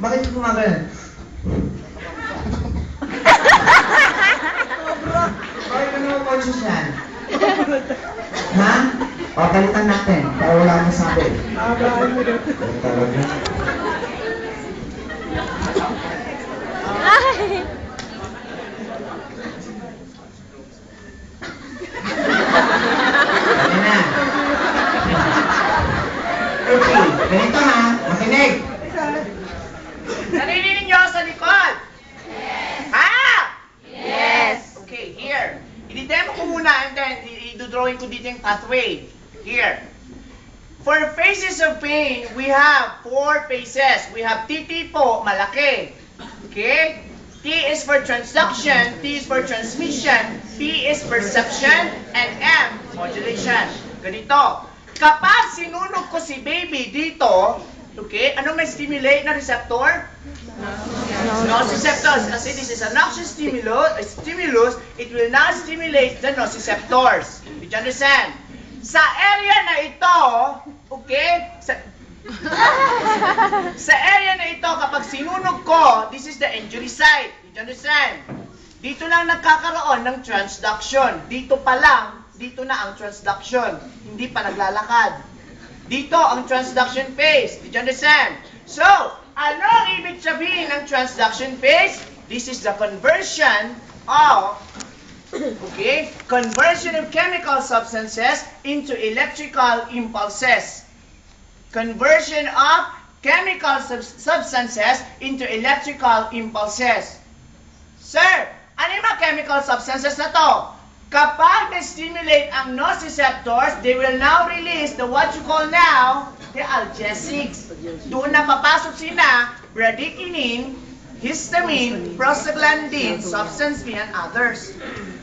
Bakit gumagano? Bakit ka naman conscious yan? Ha? O, palitan natin. Para wala akong sabi. Talaga. Ay! Dali na. Okay, ganito ha. Makinig. Naririnig niyo sa likod? Yes! Ha? Yes! Okay, here. I-demo ko muna and then i-drawing ko dito yung pathway. Here. For phases of pain, we have 4 phases. We have TT po, malaki. Okay? T is for transduction, T is for transmission, P is perception, and M, modulation. Ganito. Kapag sinunog ko si baby dito, okay, ano may stimulate na receptor? Nociceptors. Kasi this is a noxious stimulus, it will now stimulate the nociceptors. Did you understand? Sa area na ito, okay, sa area na ito, kapag sinunog ko, this is the injury site. Did you understand? Dito lang nagkakaroon ng transduction. Dito pa lang, dito na ang transduction. Hindi pa naglalakad. Dito ang transduction phase. Did you understand? So, ano ang ibig sabihin ng transduction phase? This is the conversion of conversion of chemical substances into electrical impulses. Conversion of chemical substances into electrical impulses. Sir, ano yung mga chemical substances na to? Kapag na-stimulate ang nociceptors, they will now release the what you call now, the analgesics. Doon na papasok sina bradykinin, histamine, prostaglandin, substance B, and others.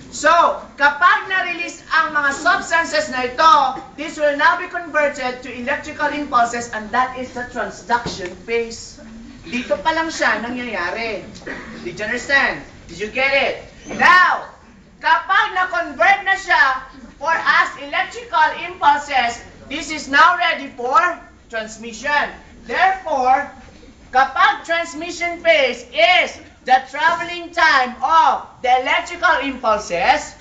So, kapag na-release ang mga substances na ito, this will now be converted to electrical impulses and that is the transduction phase. Dito pa lang siya nangyayari. Did you understand? Did you get it? Now, kapag na-convert na siya for as electrical impulses, this is now ready for transmission. Therefore, kapag transmission phase is the traveling time of the electrical impulses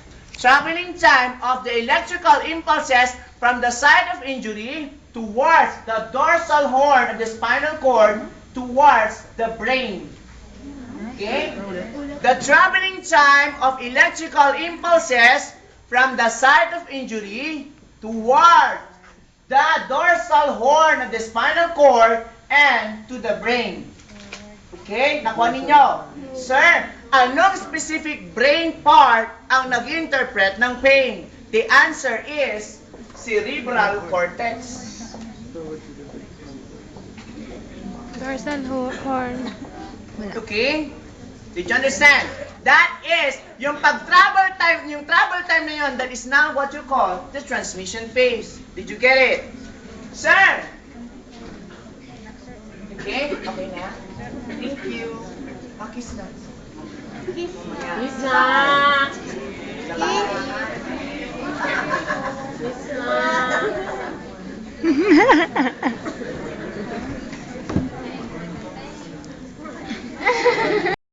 from the site of injury towards the dorsal horn of the spinal cord towards the brain. Okay? The traveling time of electrical impulses from the site of injury toward the dorsal horn of the spinal cord and to the brain. Okay? Nakuha ninyo. Sir, anong specific brain part ang nag-interpret ng pain? The answer is cerebral cortex. Dorsal horn. Okay? Did you understand? That is, yung travel time na yun, that is now what you call the transmission phase. Did you get it? Sir! Okay? Okay na? Thank you. Kiss na. Kiss Kiss na. Kiss na. Kiss na.